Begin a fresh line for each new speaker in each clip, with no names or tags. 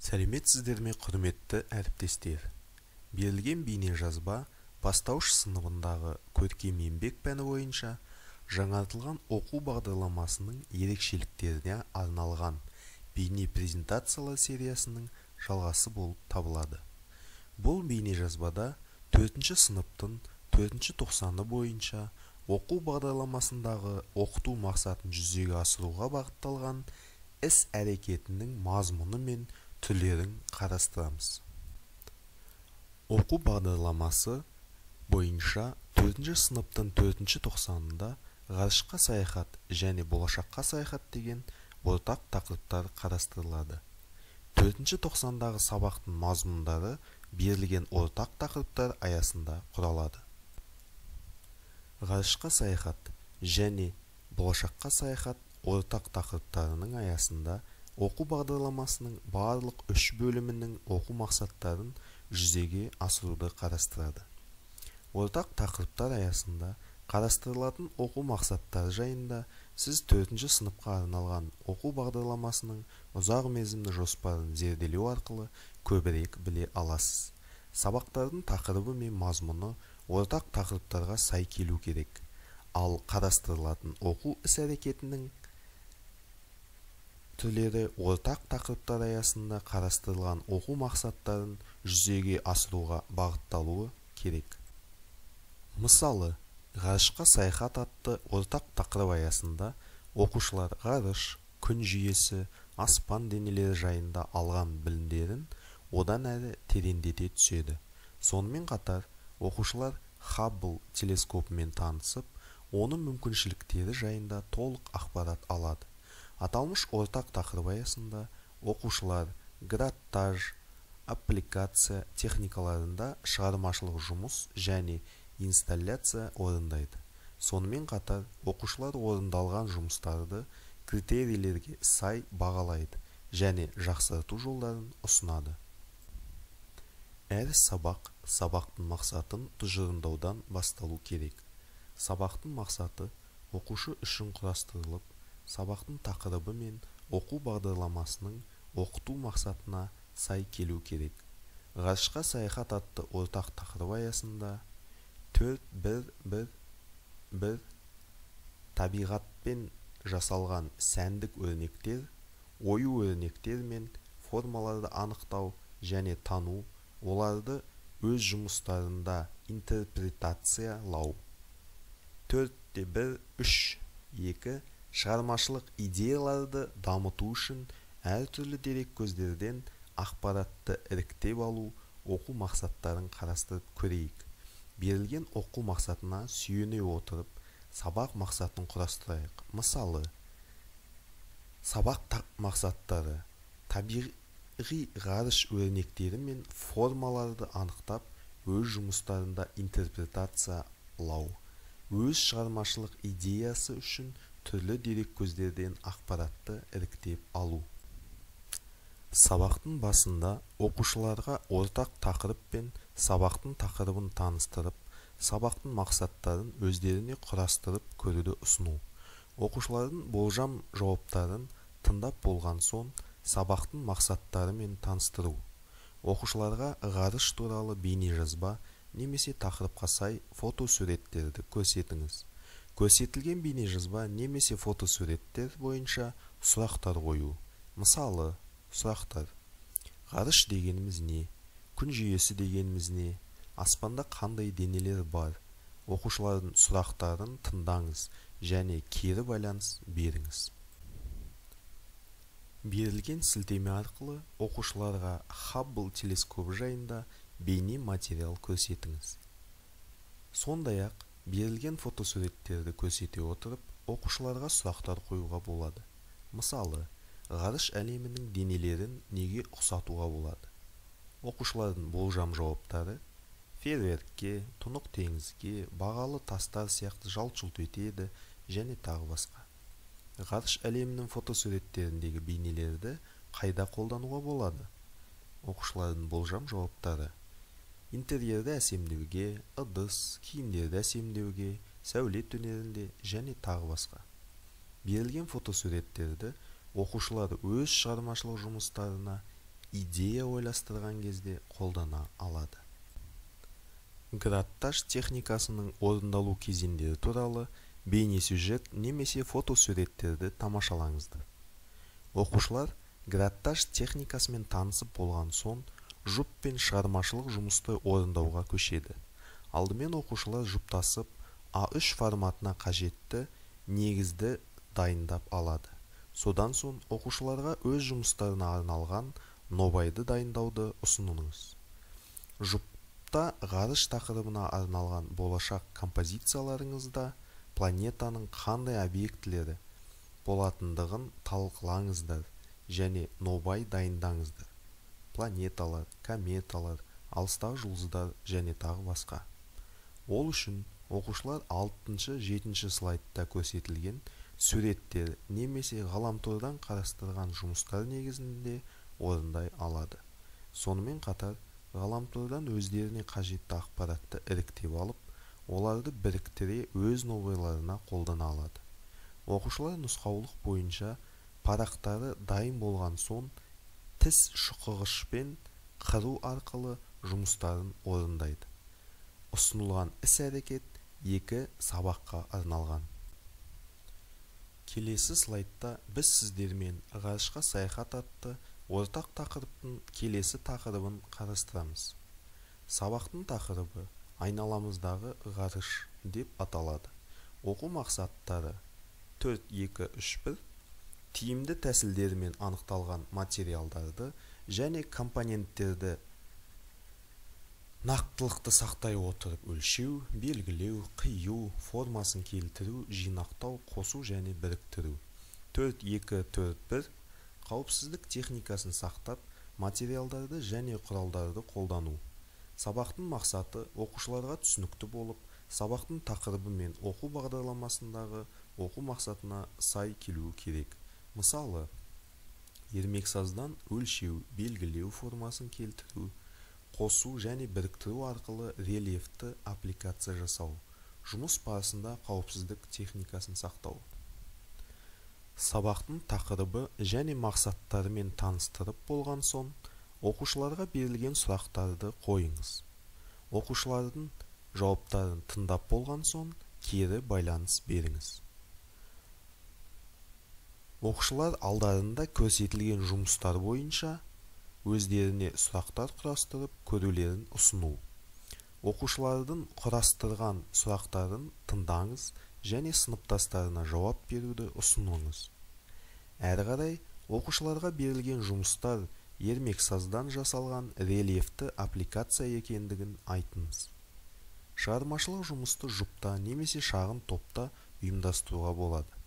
Сәлеметсіздер ме, құрметті әріптестер. Берілген бейне жазба бастауыш сыныбындағы көркем еңбек пәні бойынша жаңартылған оқу бағдарламасының ерекшеліктеріне арналған бейне презентациялар сериясының жалғасы болып табылады. Бұл бейне жазбада 4-ші сыныптың 4-ші тоқсаны бойынша оқу бағдарламасындағы оқыту мақсатын жүзеге асыруға бағытталған іс әрекетінің мазмұны мен түрлерін қарастырамыз. Оқу бағдарламасы бойынша 4-ші сыныптың 4-ші тоқсанында ғарышқа саяхат және болашаққа саяхат деген ортақ тақырыптар қарастырылады. 4-ші тоқсандағы сабақтың мазмұндары берілген ортақ тақырыптар аясында құралады. Ғарышқа саяхат және болашаққа саяхат ортақ тақырыптарының аясында оқу бағдарламасының барлық 3 бөлімінің оқу мақсаттарын жүзеге асыруды қарастырады. Ортақ тақырыптар аясында қарастырылатын оқу мақсаттары жайында сіз 4-ші сыныпқа арналған оқу бағдарламасының ұзақ мерзімді жоспарын зерделеу арқылы көбірек біле аласыз. Сабақтардың тақырыбы мен мазмұны ортақ тақырыптарға сай келу керек, ал қарастырылатын оқу іс-әрекетінің түрлері ортақ тақырыптар аясында қарастырылған оқу мақсаттарын жүзеге асыруға бағытталуы керек. Мысалы, ғарышқа саяхат атты ортақ тақырып аясында оқушылар ғарыш, күн жүйесі, аспан денелері жайында алған білімдерін одан әрі тереңдете түседі. Сонымен қатар, оқушылар Хаббл телескопымен танысып, оның мүмкіншіліктері жайында толық ақпарат алады. Аталмыш ортақ тақырып аясында оқушылар градтаж, аппликация техникаларында шығармашылық жұмыс және инсталляция орындайды. Сонымен қатар, оқушылар орындалған жұмыстарды критерийлерге сай бағалайды және жақсарту жолдарын ұсынады. Әр сабақ сабақтың мақсатын тұжырымдаудан басталу керек. Сабақтың мақсаты оқушы үшін құрастырылып, сабақтың тақырыбы мен оқу бағдарламасының оқыту мақсатына сай келу керек. Ғарышқа саяхат атты ортақ тақырып аясында 4.1.1 табиғатпен жасалған сәндік өрнектер, ою өрнектер мен формаларды анықтау және тану, оларды өз жұмыстарында интерпретациялау. 4.1.3.2 шығармашылық идеяларды дамыту үшін әртүрлі дерек көздерден ақпаратты іріктеп алу оқу мақсаттарын қарастырып көрейік. Берілген оқу мақсатына сүйене отырып, сабақ мақсатын құрастырайық. Мысалы, сабақ мақсаттары табиғи ғарыш өрнектері мен формаларды анықтап, өз жұмыстарында интерпретациялау, өз шығармашылық идеясы үшін түрлі дерек көздерден ақпаратты іріктеп алу. Сабақтың басында оқушыларға ортақ тақырып пен сабақтың тақырыбын таныстырып, сабақтың мақсаттарын өздеріне құрастырып көруді ұсыну. Оқушылардың болжам жауаптарын тыңдап болған соң, сабақтың мақсаттарымен таныстыру. Оқушыларға ғарыш туралы бейне жазба немесе тақырыпқа сай фотосуреттерді көрсетіңіз. Көрсетілген бейне жазба немесе фотосуреттер бойынша сұрақтар қою. Мысалы, сұрақтар: ғарыш дегеніміз не? Күн жүйесі дегеніміз не? Аспанда қандай денелер бар? Оқушылардың сұрақтарын тыңдаңыз және кері байланыс беріңіз. Берілген сілтеме арқылы оқушыларға Хаббл телескопы жайында бейне материал көрсетіңіз. Сондай-ақ, берілген фотосуреттерді көрсете отырып, оқушыларға сұрақтар қоюға болады. Мысалы, ғарыш әлемінің денелерін неге ұқсатуға болады? Оқушылардың болжам жауаптары: фейерверкке, тұнық теңізге, бағалы тастар сияқты жалт-жұлт етеді және тағы басқа. Ғарыш әлемінің фотосуреттеріндегі бейнелерді қайда қолдануға болады? Оқушылардың болжам жауаптары: интерьерді әсемдеуге, ыдыс, киімдерді әсемдеуге, сәулет өнерінде және тағы басқа. Берілген фотосуреттерді оқушылар өз шығармашылық жұмыстарына идея ойластырған кезде қолдана алады. Градтаж техникасының орындалу кезеңдері туралы бейнесюжет немесе фотосуреттерді тамашалаңыздар. Оқушылар градтаж техникасымен танысып болған соң жұп пен шығармашылық жұмысты орындауға көшеді. Алдымен оқушылар жұптасып A3 форматына қажетті негізді дайындап алады. Содан соң оқушыларға өз жұмыстарына арналған нобайды дайындауды ұсыныңыз. Жұпта ғарыш тақырыбына арналған болашақ композицияларыңызда планетаның қандай объектілері болатындығын талқылаңыздар және нобай дайындаңыздар. Планеталар, кометалар, алыстағы жұлдыздар және тағы басқа. Ол үшін оқушылар 6-7 слайдта көрсетілген суреттер немесе ғаламтордан қарастырған жұмыстар негізінде орындай алады. Сонымен қатар, ғаламтордан өздеріне қажетті ақпаратты іріктеп алып, оларды біріктіре өз нобайларына қолдана алады. Оқушылар нұсқаулық бойынша парақтары дайын болған соң тіс шұқығышпен қыру арқылы жұмыстарын орындайды. Ұсынылған іс-әрекет 2 сабаққа арналған. Келесі слайдта біз сіздермен ғарышқа саяхат атты ортақ тақырыптың келесі тақырыбын қарастырамыз. Сабақтың тақырыбы айналамыздағы ғарыш деп аталады. Оқу мақсаттары 4-2-3-1 тиімді тәсілдермен анықталған материалдарды және компоненттерді нақтылықты сақтай отырып өлшеу, белгілеу, қию, формасын келтіру, жинақтау, қосу және біріктіру. 4-2-4-1 қауіпсіздік техникасын сақтап, материалдарды және құралдарды қолдану. Сабақтың мақсаты оқушыларға түсінікті болып, сабақтың тақырыбы мен оқу бағдарламасындағы оқу мақсатына сай келуі керек. Мысалы, ермексаздан өлшеу, белгілеу, формасын келтіру, қосу және біріктіру арқылы рельефті аппликация жасау. Жұмыс барысында қауіпсіздік техникасын сақтау. Сабақтың тақырыбы және мақсаттарымен таныстырып болған соң, оқушыларға берілген сұрақтарды қойыңыз. Оқушылардың жауаптарын тыңдап болған соң, кері байланыс беріңіз. Оқушылар алдарында көрсетілген жұмыстар бойынша өздеріне сұрақтар құрастырып көрулерін ұсыну. Оқушылардың құрастырған сұрақтарын тыңдаңыз және сыныптастарына жауап беруді ұсыныңыз. Әрі қарай оқушыларға берілген жұмыстар ермексаздан жасалған рельефті аппликация екендігін айтыңыз. Шығармашылық жұмысты жұпта немесе шағын топта ұйымдастыруға болады.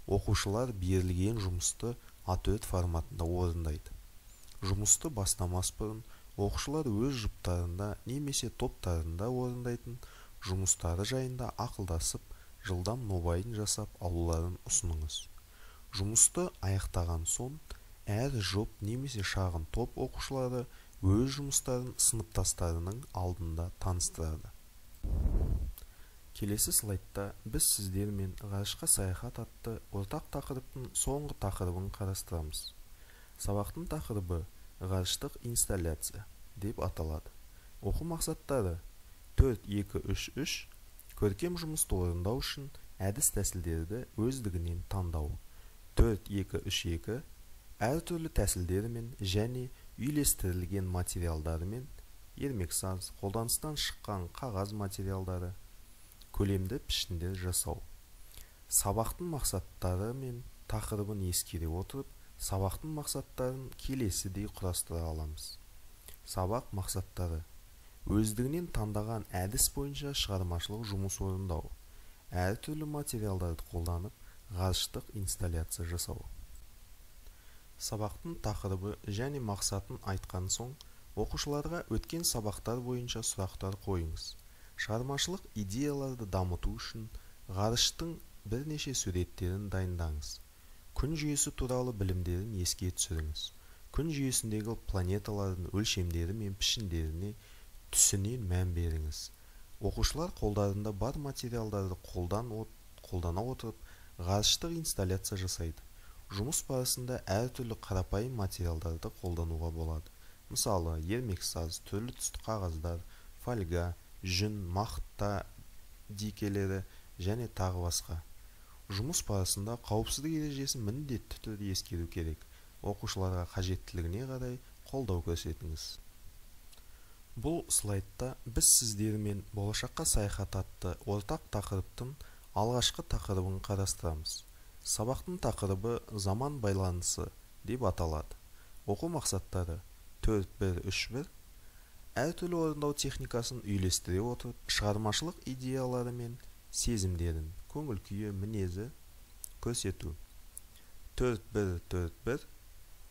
Оқушылар берілген жұмысты A4 форматында орындайды. Жұмысты бастамас бұрын оқушылар өз жұптарында немесе топтарында орындайтын жұмыстары жайында ақылдасып, жылдам нобайын жасап алуларын ұсыныңыз. Жұмысты аяқтаған соң, әр жұп немесе шағын топ оқушылары өз жұмыстарын сыныптастарының алдында таныстырады. Келесі слайдта біз сіздермен ғарышқа саяхат атты ортақ тақырыптың соңғы тақырыбын қарастырамыз. Сабақтың тақырыбы ғарыштық инсталляция деп аталады. Оқу мақсаттары 4-2-3-3 көркем жұмысты орындау үшін әдіс тәсілдерді өздігінен таңдау. 4-2-3-2 әртүрлі тәсілдерімен және үйлестірілген материалдарымен ермексаз, қолданыстан шыққан қағаз материалдары, көлемді пішіндер жасау. Сабақтың мақсаттары мен тақырыбын ескере отырып, сабақтың мақсаттарын келесідей құрастыра аламыз. Сабақ мақсаттары: өздігінен таңдаған әдіс бойынша шығармашылық жұмыс орындау, әртүрлі материалдарды қолданып ғарыштық инсталляция жасау. Сабақтың тақырыбы және мақсатын айтқан соң, оқушыларға өткен сабақтар бойынша сұрақтар қойыңыз. Шығармашылық идеяларды дамыту үшін ғарыштың бірнеше суреттерін дайындаңыз. Күн жүйесі туралы білімдерін еске түсіріңіз. Күн жүйесіндегі планеталардың өлшемдері мен пішіндеріне түсінен мән беріңіз. Оқушылар қолдарында бар материалдарды қолдана отырып ғарыштық инсталляция жасайды. Жұмыс барысында әртүрлі қарапайым материалдарды қолдануға болады. Мысалы, ермексаз, түрлі түсті қағаздар, фольга, жүн, мақта дикелері және тағы басқа. Жұмыс барысында қауіпсіздік ережесін міндетті түрде ескеру керек. Оқушыларға қажеттілігіне қарай қолдау көрсетіңіз. Бұл слайдта біз сіздермен болашаққа саяхат атты ортақ тақырыптың алғашқы тақырыбын қарастырамыз. Сабақтың тақырыбы заман байланысы деп аталады. Оқу мақсаттары 4-1-3-1. Әртүрлі орындау техникасын үйлестіре отырып, шығармашылық идеялары мен сезімдерін, көңіл күйі, мінезі көрсету. 4-1-4-1.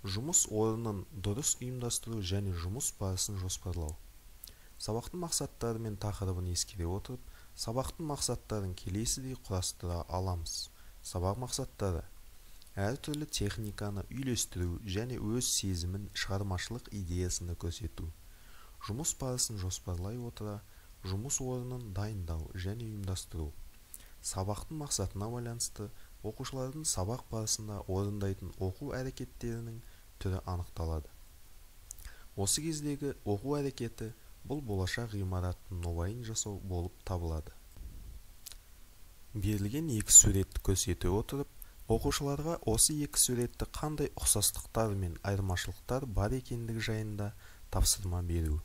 Жұмыс орнын дұрыс ұйымдастыру және жұмыс барысын жоспарлау. Сабақтың мақсаттары мен тақырыбын ескере отырып, сабақтың мақсаттарын келесідей құрастыра аламыз. Сабақ мақсаттары: әртүрлі техниканы үйлестіру және өз сезімін, шығармашылық идеясында көрсету. Жұмыс барысын жоспарлай отыра, жұмыс орнын дайындау және ұйымдастыру. Сабақтың мақсатына байланысты оқушылардың сабақ барысында орындайтын оқу әрекеттерінің түрі анықталады. Осы кездегі оқу әрекеті бұл болашақ ғимараттың нобайын жасау болып табылады. Берілген екі суретті көрсете отырып, оқушыларға осы екі суретті қандай ұқсастықтар мен айырмашылықтар бар екендігі жайында тапсырма беру.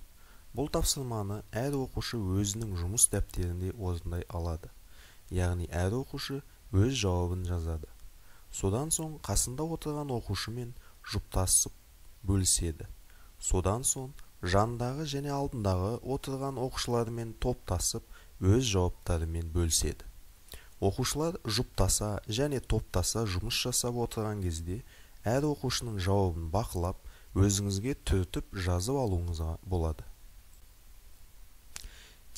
Бұл тапсырманы әр оқушы өзінің жұмыс дәптерінде орындай алады. Яғни әр оқушы өз жауабын жазады. Содан соң қасында отырған оқушымен жұптасып бөліседі. Содан соң жандағы және алдындағы отырған оқушылармен топтасып өз жауаптарымен бөліседі. Оқушылар жұптаса және топтаса жұмыс жасап отырған кезде әр оқушының жауабын бақылап, өзіңізге түртіп жазып алуыңызға болады.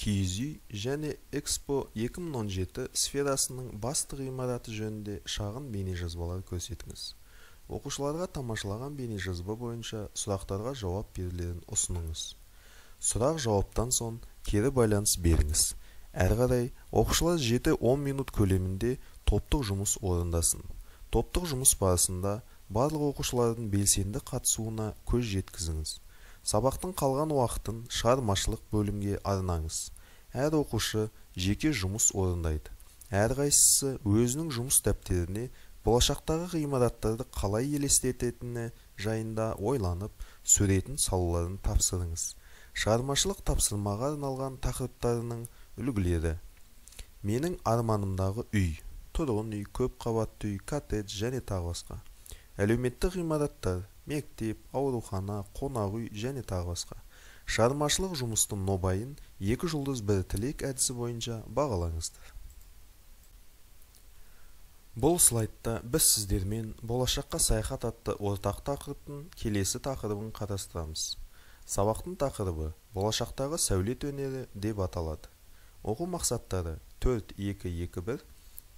Киіз үй және Экспо 2017 сферасының басты ғимараты жөнінде шағын бейнежазбалар көрсетіңіз. Оқушыларға тамашалаған бейнежазба бойынша сұрақтарға жауап берулерін ұсыныңыз. Сұрақ-жауаптан соң кері байланыс беріңіз. Әрі қарай оқушылар 7-10 минут көлемінде топтық жұмыс орындасын. Топтық жұмыс барысында барлық оқушылардың белсенді қатысуына көз жеткізіңіз. Сабақтың қалған уақытын шығармашылық бөлімге арнаңыз. Әр оқушы жеке жұмыс орындайды. Әрқайсысы өзінің жұмыс дәптеріне болашақтағы ғимараттарды қалай елестететіні жайында ойланып, суретін салуларын тапсырыңыз. Шығармашылық тапсырмаға арналған тақырыптарының үлгілері: менің арманымдағы үй, тұрғын үй, көп қабатты үй, коттедж және тағы басқа. Әлеуметтік ғимараттар: мектеп, аурухана, қонақ үй және тағы басқа. Шығармашылық жұмыстың нобайын 2 жұлдыз 1 тілек әдісі бойынша бағалаңыздар. Бұл слайдта біз сіздермен болашаққа саяхат атты ортақ тақырыптың келесі тақырыбын қарастырамыз. Сабақтың тақырыбы болашақтағы сәулет өнері деп аталады. Оқу мақсаттары 4-2-2-1.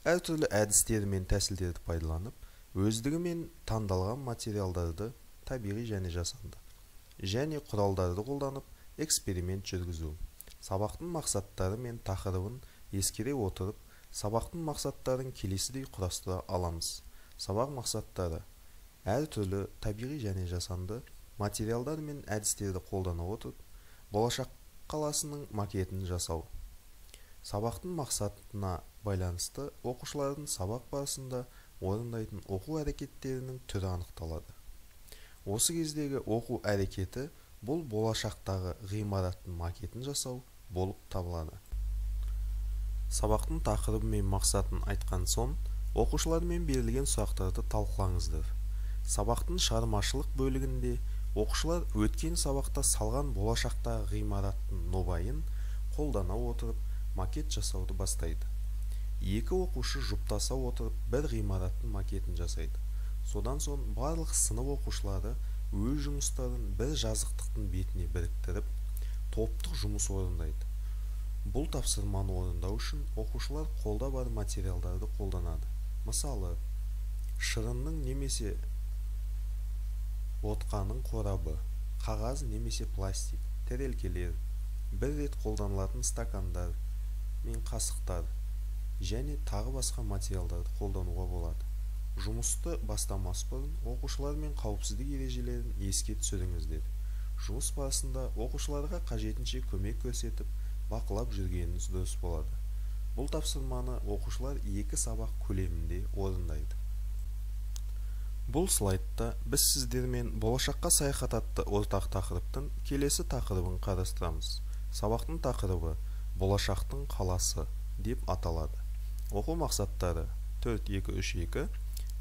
Әртүрлі әдістер мен тәсілдерді пайдаланып, өздігімен таңдалған материалдарды табиғи және жасанды және құралдарды қолданып эксперимент жүргізу. Сабақтың мақсаттары мен тақырыбын ескере отырып, сабақтың мақсаттарын келесідей құрастыра аламыз. Сабақ мақсаттары: әртүрлі табиғи және жасанды материалдар мен әдістерді қолдана отырып, болашақ қаласының макетін жасау. Сабақтың мақсатына байланысты оқушылардың сабақ барысында орындайтын оқу әрекеттерінің түрі анықталады. Осы кездегі оқу әрекеті бұл болашақтағы ғимараттың макетін жасау болып табылады. Сабақтың тақырыбы мен мақсатын айтқан соң, оқушылармен берілген сұрақтарды талқылаңыздар. Сабақтың шығармашылық бөлігінде оқушылар өткен сабақта салған болашақтағы ғимараттың нобайын қолдана отырып макет жасауды бастайды. Екі оқушы жұптаса отырып бір ғимараттың макетін жасайды. Содан соң барлық сынып оқушылары өз жұмыстарын бір жазықтықтың бетіне біріктіріп, топтық жұмыс орындайды. Бұл тапсырманы орындау үшін оқушылар қолда бар материалдарды қолданады. Мысалы, шырынның немесе ботқаның қорабы, қағаз немесе пластик, тәрелкелер, бір рет қолданылатын стакандар мен қасықтар және тағы басқа материалдарды қолдануға болады. Жұмысты бастамас бұрын оқушылар мен қауіпсіздік ережелерін еске түсіріңіздер. жұмыс барысында оқушыларға қажетінше көмек көрсетіп, бақылап жүргеніңіз дұрыс болады. Бұл тапсырманы оқушылар 2 сабақ көлемінде орындайды. Бұл слайдта біз сіздермен болашаққа саяхат атты ортақ тақырыптың келесі тақырыбын қарастырамыз. Сабақтың тақырыбы болашақтың қаласы деп аталады. Оқу мақсаттары 4-2-3-2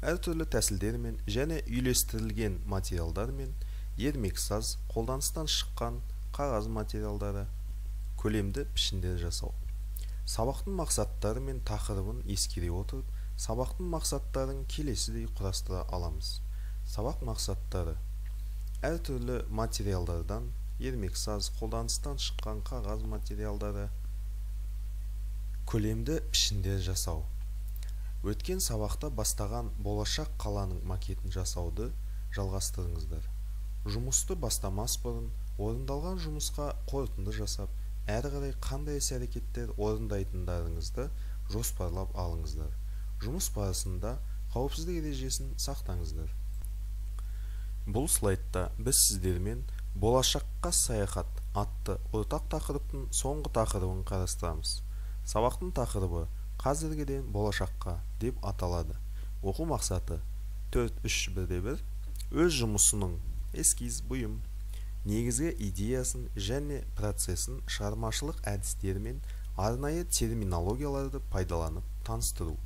әртүрлі тәсілдермен және үйлестірілген материалдармен ермексаз қолданыстан шыққан қағаз материалдары көлемді пішіндер жасау. Сабақтың мақсаттары мен тақырыбын ескере отырып, сабақтың мақсаттарын келесідей құрастыра аламыз. Сабақ мақсаттары әртүрлі материалдардан ермексаз қолданыстан шыққан қағаз материалдары көлемді пішіндер жасау. Өткен сабақта бастаған болашақ қаланың макетін жасауды жалғастырыңыздар. Жұмысты бастамас бұрын орындалған жұмысқа қорытынды жасап, әрі қарай қандай іс-әрекеттер орындайтындарыңызды жоспарлап алыңыздар. Жұмыс барысында қауіпсіздік ережесін сақтаңыздар. Бұл слайдта біз сіздермен болашаққа саяхат атты ортақ тақырыптың соңғы тақырыбын қарастырамыз. Сабақтың тақырыбы қазіргіден болашаққа деп аталады. Оқу мақсаты 4-3-1-1 өз жұмысының эскиз бұйым, негізгі идеясын және процесін шығармашылық әдістермен арнайы терминологияларды пайдаланып таныстыру.